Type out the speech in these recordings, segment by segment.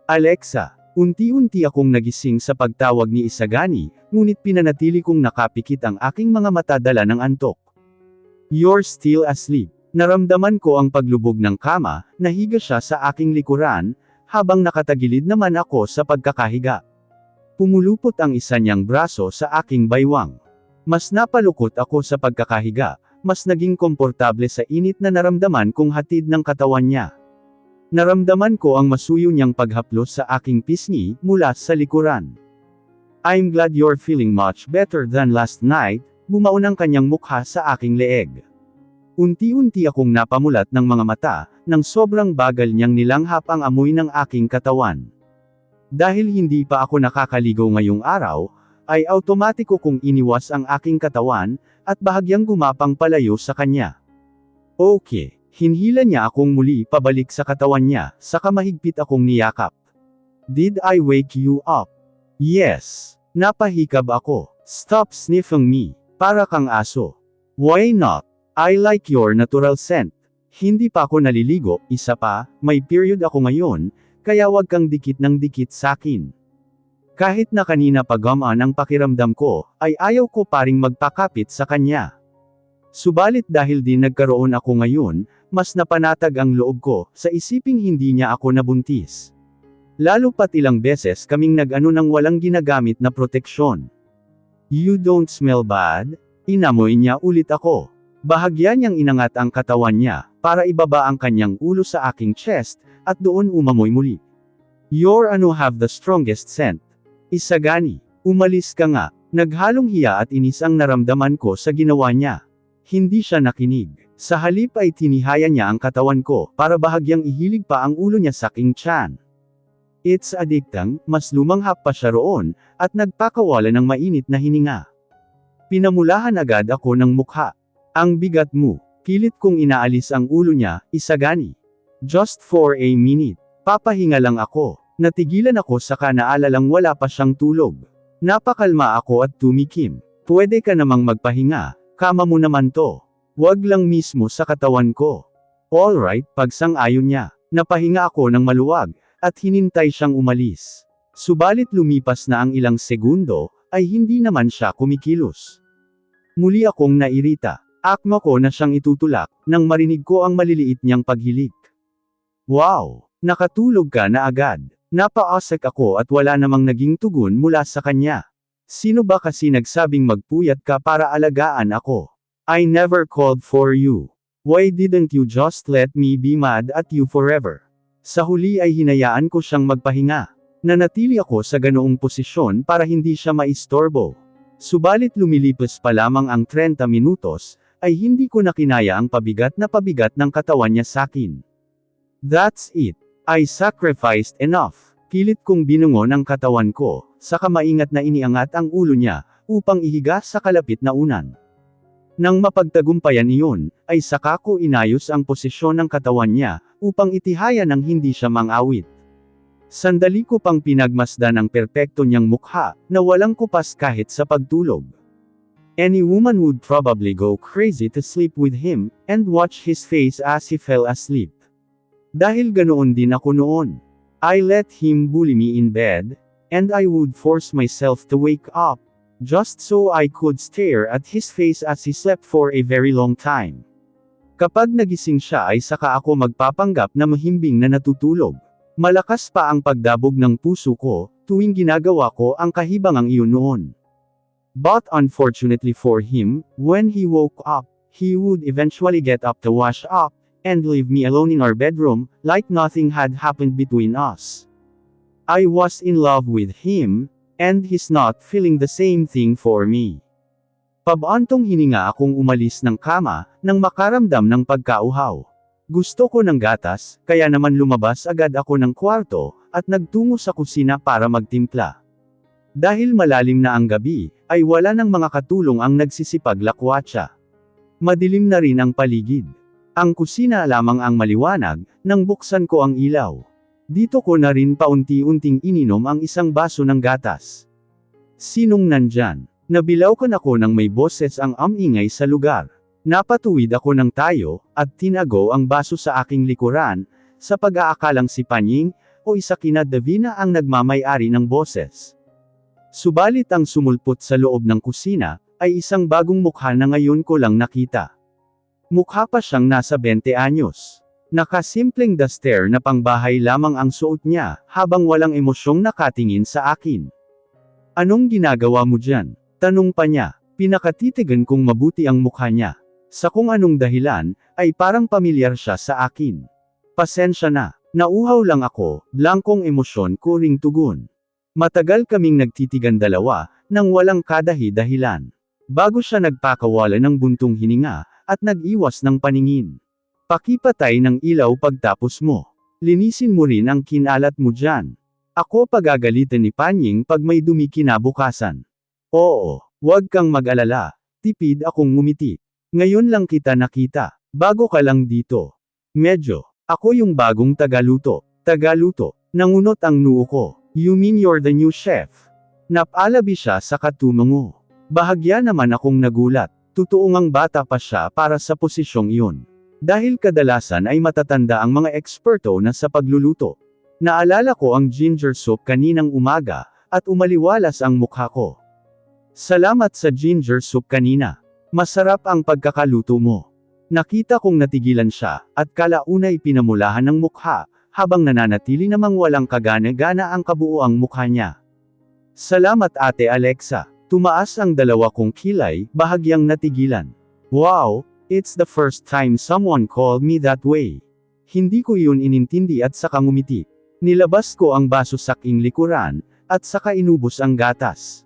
Alexa, unti-unti akong nagising sa pagtawag ni Isagani, ngunit pinanatili kong nakapikit ang aking mga mata dala ng antok. You're still asleep. Naramdaman ko ang paglubog ng kama, nahiga siya sa aking likuran, habang nakatagilid naman ako sa pagkakahiga. Pumulupot ang isa niyang braso sa aking baywang. Mas napalukot ako sa pagkakahiga, mas naging komportable sa init na naramdaman kong hatid ng katawan niya. Naramdaman ko ang masuyo niyang paghaplos sa aking pisngi, mula sa likuran. I'm glad you're feeling much better than last night, bumaon ang kanyang mukha sa aking leeg. Unti-unti akong napamulat ng mga mata, nang sobrang bagal niyang nilanghap ang amoy ng aking katawan. Dahil hindi pa ako nakakaligo ngayong araw, ay automatiko kong iniwas ang aking katawan, at bahagyang gumapang palayo sa kanya. Okay. Hinhila niya akong muli pabalik sa katawan niya, saka mahigpit akong niyakap. Did I wake you up? Yes. Napahikab ako. Stop sniffing me. Para kang aso. Why not? I like your natural scent. Hindi pa ako naliligo, isa pa, may period ako ngayon, kaya wag kang dikit ng dikit sakin. Kahit na kanina pa gumaan ang pakiramdam ko, ay ayaw ko paring magpakapit sa kanya. Subalit dahil din nagkaroon ako ngayon, mas napanatag ang loob ko, sa isiping hindi niya ako nabuntis. Lalo pat ilang beses kaming nag-ano nang walang ginagamit na proteksyon. You don't smell bad? Inamoy niya ulit ako. Bahagya niyang inangat ang katawan niya, para ibaba ang kanyang ulo sa aking chest, at doon umamoy muli. You're have the strongest scent. Isagani, umalis ka nga. Naghalong hiya at inis ang naramdaman ko sa ginawa niya. Hindi siya nakinig. Sa halip ay tinihaya niya ang katawan ko, para bahagyang ihilig pa ang ulo niya sa aking tiyan. It's addicting, mas lumanghap pa siya roon, at nagpakawala ng mainit na hininga. Pinamulahan agad ako ng mukha. Ang bigat mo. Pilit kong inaalis ang ulo niya, Isagani. Just for a minute. Papahinga lang ako. Natigilan ako saka naalalang wala pa siyang tulog. Napakalma ako at tumikim. Pwede ka namang magpahinga. Kama mo naman to. Wag lang mismo sa katawan ko. Alright, pagsang-ayon niya. Napahinga ako ng maluwag, at hinintay siyang umalis. Subalit lumipas na ang ilang segundo, ay hindi naman siya kumikilos. Muli akong nairita. Akma ko na siyang itutulak, nang marinig ko ang maliliit niyang paghilik. Wow! Nakatulog ka na agad. Napaasak ako at wala namang naging tugon mula sa kanya. Sino ba kasi nagsabing magpuyat ka para alagaan ako? I never called for you. Why didn't you just let me be mad at you forever? Sa huli ay hinayaan ko siyang magpahinga. Nanatili ako sa ganoong posisyon para hindi siya maistorbo. Subalit lumilipas pa lamang ang 30 minutos, ay hindi ko na kinaya ang pabigat ng katawan niya sakin. That's it. I sacrificed enough. Pilit kong binungon ang katawan ko, saka maingat na iniangat ang ulo niya, upang ihiga sa kalapit na unan. Nang mapagtagumpayan iyon, ay saka ko inayos ang posisyon ng katawan niya, upang itihaya ng hindi siya mang-awit. Sandali ko pang pinagmasdan ang perpekto niyang mukha, na walang kupas kahit sa pagtulog. Any woman would probably go crazy to sleep with him, and watch his face as he fell asleep. Dahil ganoon din ako noon. I let him bully me in bed, and I would force myself to wake up, just so I could stare at his face as he slept for a very long time. Kapag nagising siya ay saka ako magpapanggap na mahimbing na natutulog. Malakas pa ang pagdabog ng puso ko, tuwing ginagawa ko ang kahibangang iyon noon. But unfortunately for him, when he woke up, he would eventually get up to wash up, and leave me alone in our bedroom, like nothing had happened between us. I was in love with him, and he's not feeling the same thing for me. Pabaantong hininga akong umalis ng kama, nang makaramdam ng pagkauhaw. Gusto ko ng gatas, kaya naman lumabas agad ako ng kwarto, at nagtungo sa kusina para magtimpla. Dahil malalim na ang gabi, ay wala ng mga katulong ang nagsisipaglakwatsa. Madilim na rin ang paligid. Ang kusina lamang ang maliwanag, nang buksan ko ang ilaw. Dito ko na rin paunti-unting ininom ang isang baso ng gatas. Sinong nandyan? Nabilawkan ako nang may boses ang ingay sa lugar. Napatuwid ako ng tayo, at tinago ang baso sa aking likuran, sa pag-aakalang si Panying, o isa kina Davina ang nagmamay-ari ng boses. Subalit ang sumulpot sa loob ng kusina, ay isang bagong mukha na ngayon ko lang nakita. Mukha pa siyang nasa 20 anyos. Nakasimpleng duster na pangbahay lamang ang suot niya, habang walang emosyong nakatingin sa akin. Anong ginagawa mo dyan? Tanong pa niya. Pinakatitigan kong mabuti ang mukha niya. Sa kung anong dahilan, ay parang pamilyar siya sa akin. Pasensya na. Nauhaw lang ako, blankong emosyon ko ring tugon. Matagal kaming nagtitigan dalawa, nang walang kadahi-dahilan. Bago siya nagpakawala ng buntong hininga, at nag-iwas ng paningin. Pakipatay ng ilaw pagtapos mo. Linisin mo rin ang kinalat mo dyan. Ako pagagalitan ni Panying pag may dumi kinabukasan. Oo, huwag kang mag-alala. Tipid akong ngumiti. Ngayon lang kita nakita. Bago ka lang dito. Medyo. Ako yung bagong tagaluto. Tagaluto. Nangunot ang noo ko. You mean you're the new chef? Napalabi siya sa katumango. Bahagya naman akong nagulat. Totoo ngang bata pa siya para sa posisyong iyon. Dahil kadalasan ay matatanda ang mga eksperto na sa pagluluto. Naalala ko ang ginger soup kaninang umaga, at umaliwalas ang mukha ko. Salamat sa ginger soup kanina. Masarap ang pagkakaluto mo. Nakita kong natigilan siya, at kalaunay pinamulahan ng mukha, habang nananatili namang walang kagana-gana ang kabuuang mukha niya. Salamat Ate Alexa. Tumaas ang dalawa kong kilay, bahagyang natigilan. Wow! It's the first time someone called me that way. Hindi ko yun inintindi at saka ngumiti. Nilabas ko ang baso sa aking likuran, at saka inubos ang gatas.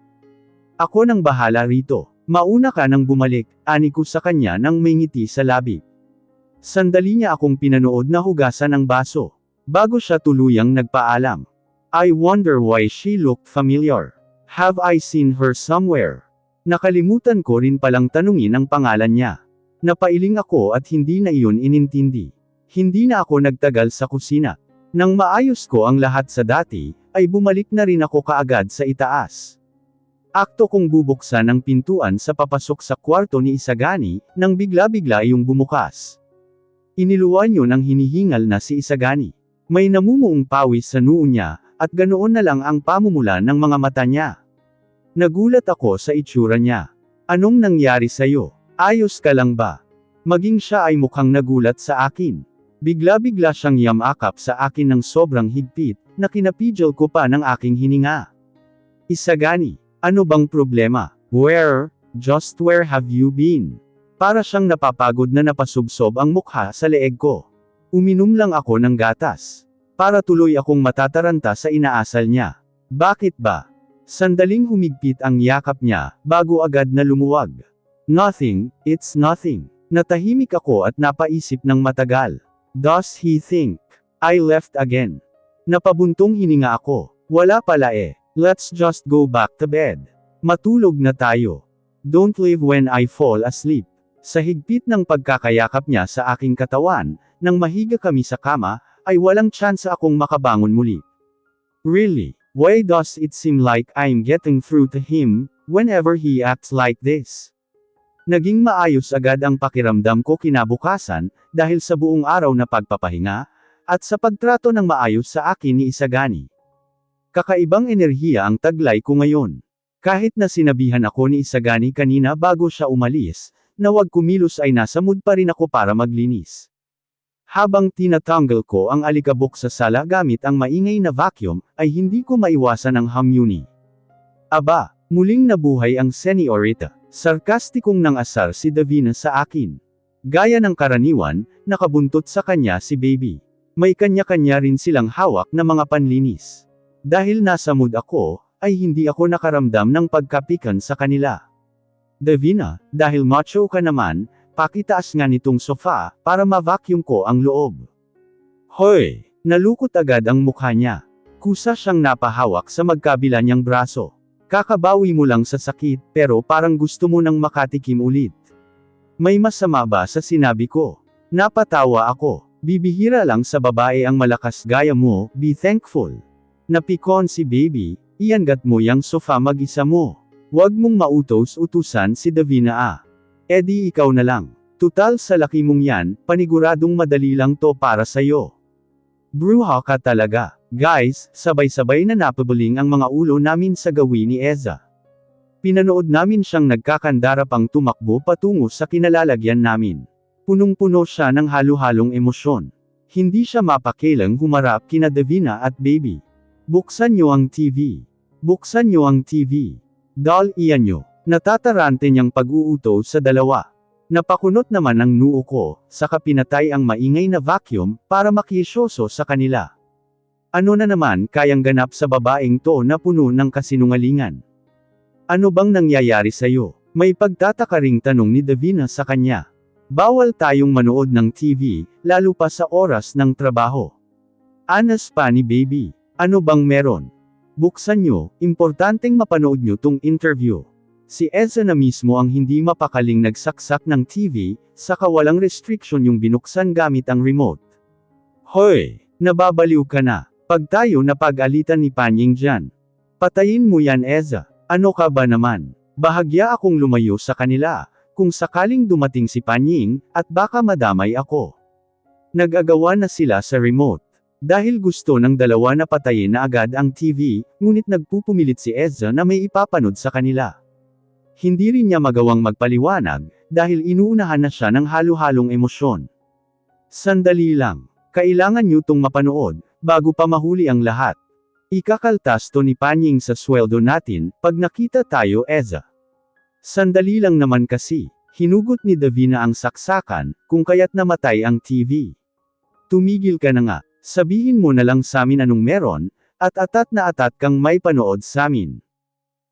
Ako nang bahala rito. Mauna ka nang bumalik, ani ko sa kanya nang may ngiti sa labi. Sandali niya akong pinanood na hugasan ang baso. Bago siya tuluyang nagpaalam. I wonder why she looked familiar. Have I seen her somewhere? Nakalimutan ko rin palang tanungin ang pangalan niya. Napailing ako at hindi na iyon inintindi. Hindi na ako nagtagal sa kusina. Nang maayos ko ang lahat sa dati, ay bumalik na rin ako kaagad sa itaas. Akto kong bubuksan ang pintuan sa papasok sa kwarto ni Isagani, nang bigla-bigla iyong bumukas. Iniluwan yun ang hinihingal na si Isagani. May namumuong pawis sa noo niya, at ganoon na lang ang pamumula ng mga mata niya. Nagulat ako sa itsura niya. Anong nangyari sa'yo? Ayos ka lang ba? Maging siya ay mukhang nagulat sa akin. Bigla-bigla siyang yamakap sa akin ng sobrang higpit, na kinapidyo ko pa ng aking hininga. Isagani, ano bang problema? Just where have you been? Para siyang napapagod na napasubsob ang mukha sa leeg ko. Uminom lang ako ng gatas. Para tuloy akong matataranta sa inaasal niya. Bakit ba? Sandaling humigpit ang yakap niya, bago agad na lumuwag. Nothing, it's nothing. Natahimik ako at napaisip ng matagal. Does he think I left again? Napabuntong hininga ako. Wala pala eh. Let's just go back to bed. Matulog na tayo. Don't leave when I fall asleep. Sa higpit ng pagkakayakap niya sa aking katawan, nang mahiga kami sa kama, ay walang tsansa akong makabangon muli. Really, why does it seem like I'm getting through to him, whenever he acts like this? Naging maayos agad ang pakiramdam ko kinabukasan, dahil sa buong araw na pagpapahinga, at sa pagtrato ng maayos sa akin ni Isagani. Kakaibang enerhiya ang taglay ko ngayon. Kahit na sinabihan ako ni Isagani kanina bago siya umalis, na wag kumilos ay nasa mood pa rin ako para maglinis. Habang tinatanggal ko ang alikabok sa sala gamit ang maingay na vacuum, ay hindi ko maiwasan ang hamyuni. Aba, muling nabuhay ang senyorita. Sarkastikong nangasar si Davina sa akin. Gaya ng karaniwan, nakabuntot sa kanya si Baby. May kanya-kanya rin silang hawak na mga panlinis. Dahil nasa mood ako, ay hindi ako nakaramdam ng pagkapikan sa kanila. Davina, dahil macho ka naman, pakitaas nga nitong sofa, para ma-vacuum ko ang loob. Hoy! Nalukot agad ang mukha niya. Kusa siyang napahawak sa magkabila niyang braso. Kakabawi mo lang sa sakit, pero parang gusto mo nang makatikim ulit. May masama ba sa sinabi ko? Napatawa ako. Bibihira lang sa babae ang malakas gaya mo, be thankful. Napikon si Baby, iyangat mo yang sofa mag-isa mo. Huwag mong mautos-utusan si Davina Edi ikaw na lang. Tutal sa laki mong yan, paniguradong madali lang to para sayo. Bruha ka talaga. Guys, sabay-sabay na napabuling ang mga ulo namin sa gawi ni Eza. Pinanood namin siyang nagkakandara pang tumakbo patungo sa kinalalagyan namin. Punong-puno siya ng halo-halong emosyon. Hindi siya mapakilang humarap kina Davina at Baby. Buksan niyo ang TV. Buksan niyo ang TV. Dal iyan niyo. Natatarante niyang pag-uuto sa dalawa. Napakunot naman ang noo ko, saka pinatay ang maingay na vacuum, para makisyoso sa kanila. Ano na naman kayang ganap sa babaeng to na puno ng kasinungalingan? Ano bang nangyayari sa'yo? May pagtataka ring tanong ni Davina sa kanya. Bawal tayong manood ng TV, lalo pa sa oras ng trabaho. Anas pa ni Baby. Ano bang meron? Buksan nyo, importanteng mapanood nyo tong interview. Si Eza na mismo ang hindi mapakaling nagsaksak ng TV, saka walang restriction yung binuksan gamit ang remote. Hoy! Nababaliw ka na. Pag tayo napag-alitan ni Panying dyan. Patayin mo yan Eza. Ano ka ba naman? Bahagya akong lumayo sa kanila, kung sakaling dumating si Panying, at baka madamay ako. Nag-agawa na sila sa remote. Dahil gusto ng dalawa na patayin na agad ang TV, ngunit nagpupumilit si Eza na may ipapanood sa kanila. Hindi rin niya magawang magpaliwanag, dahil inuunahan na siya ng halo-halong emosyon. Sandali lang. Kailangan niyo tong mapanood, bago pa mahuli ang lahat. Ikakaltas to ni Panying sa sweldo natin, pag nakita tayo Eza. Sandali lang naman kasi, hinugot ni Davina ang saksakan, kung kaya't namatay ang TV. Tumigil ka na nga, sabihin mo na lang samin anong meron, at atat na atat kang may panood samin.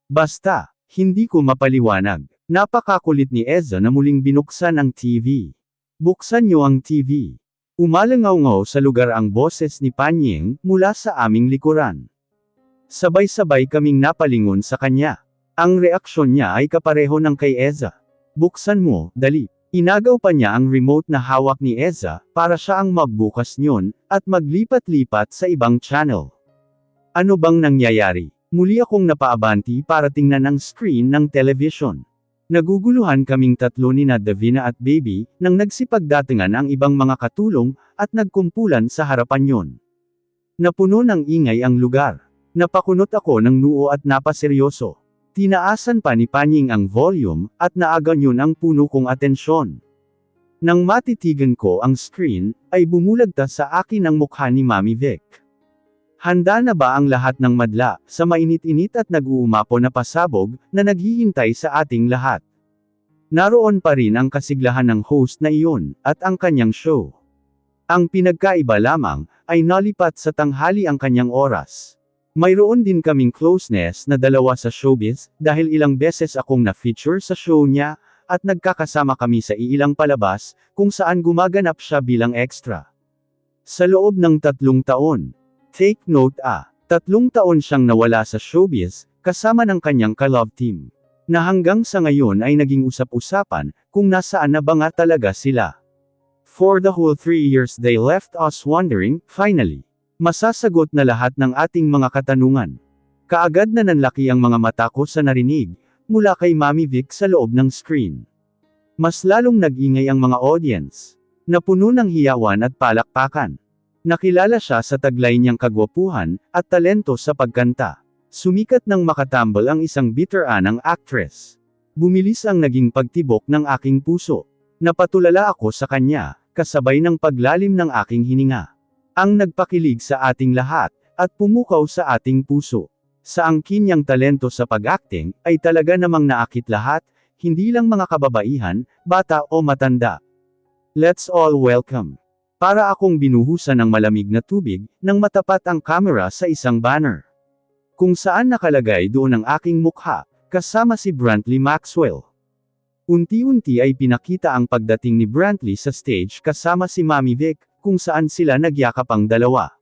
Basta. Hindi ko mapaliwanag. Napakakulit ni Eza na muling binuksan ang TV. Buksan niyo ang TV. Umalangaw-ngaw sa lugar ang boses ni Panying, mula sa aming likuran. Sabay-sabay kaming napalingon sa kanya. Ang reaksyon niya ay kapareho ng kay Eza. Buksan mo, dali. Inagaw pa niya ang remote na hawak ni Eza, para siya ang magbukas niyon, at maglipat-lipat sa ibang channel. Ano bang nangyayari? Muli akong napaabanti para tingnan ang screen ng television. Naguguluhan kaming tatlo ni Davina at Baby, nang nagsipagdatingan ang ibang mga katulong, at nagkumpulan sa harapan yon. Napuno ng ingay ang lugar. Napakunot ako ng noo at napaseryoso. Tinaasan pa ni Panying ang volume, at naagan yun ang puno kong atensyon. Nang matitigan ko ang screen, ay bumulagta sa akin ang mukha ni Mami Vic. Handa na ba ang lahat ng madla, sa mainit-init at nag-uumapo na pasabog, na naghihintay sa ating lahat? Naroon pa rin ang kasiglahan ng host na iyon, at ang kanyang show. Ang pinagkaiba lamang, ay nalipat sa tanghali ang kanyang oras. Mayroon din kaming closeness na dalawa sa showbiz, dahil ilang beses akong na-feature sa show niya, at nagkakasama kami sa iilang palabas, kung saan gumaganap siya bilang extra. Sa loob ng 3 taon, take note 3 taon siyang nawala sa showbiz, kasama ng kanyang ka-love team. Na hanggang sa ngayon ay naging usap-usapan, kung nasaan na ba nga talaga sila. For the whole 3 years they left us wondering, finally. Masasagot na lahat ng ating mga katanungan. Kaagad na nanlaki ang mga mata ko sa narinig, mula kay Mami Vic sa loob ng screen. Mas lalong nag-ingay ang mga audience. Napuno ng hiyawan at palakpakan. Nakilala siya sa taglay niyang kagwapuhan, at talento sa pagkanta. Sumikat nang makatambal ang isang bitter-anang actress. Bumilis ang naging pagtibok ng aking puso. Napatulala ako sa kanya, kasabay ng paglalim ng aking hininga. Ang nagpakilig sa ating lahat, at pumukaw sa ating puso. Sa angkin niyang talento sa pag-acting, ay talaga namang naakit lahat, hindi lang mga kababaihan, bata o matanda. Let's all welcome. Para akong binuhusan ng malamig na tubig, nang matapat ang camera sa isang banner. Kung saan nakalagay doon ang aking mukha, kasama si Brantley Maxwell. Unti-unti ay pinakita ang pagdating ni Brantley sa stage kasama si Mami Vic, kung saan sila nagyakap ang dalawa.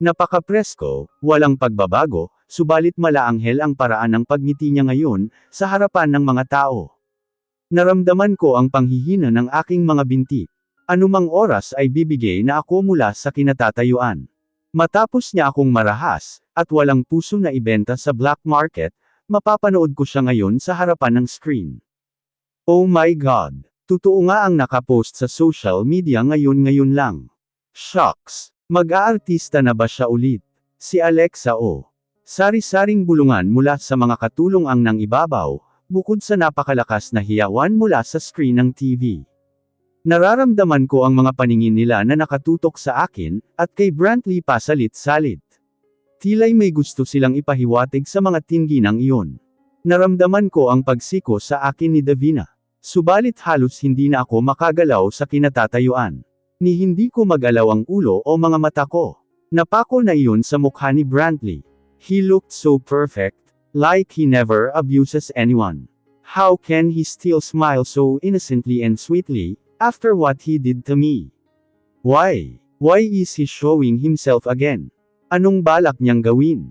Napaka-presko, walang pagbabago, subalit malaanghel ang paraan ng pagngiti niya ngayon, sa harapan ng mga tao. Naramdaman ko ang panghihina ng aking mga binti. Anumang oras ay bibigay na ako mula sa kinatatayuan. Matapos niya akong marahas, at walang puso na ibenta sa black market, mapapanood ko siya ngayon sa harapan ng screen. Oh my God! Totoo nga ang nakapost sa social media ngayon lang. Shocks! Mag-aartista na ba siya ulit? Si Alexa o. Sari-saring bulungan mula sa mga katulong ang nang ibabaw, bukod sa napakalakas na hiyawan mula sa screen ng TV. Nararamdaman ko ang mga paningin nila na nakatutok sa akin, at kay Brantley pasalit-salit. Tila'y may gusto silang ipahiwatig sa mga tingginang iyon. Naramdaman ko ang pagsiko sa akin ni Davina. Subalit halos hindi na ako makagalaw sa kinatatayuan. Ni hindi ko magalaw ang ulo o mga mata ko. Napako na iyon sa mukha ni Brantley. He looked so perfect, like he never abuses anyone. How can he still smile so innocently and sweetly, after what he did to me? Why? Why is he showing himself again? Anong balak niyang gawin?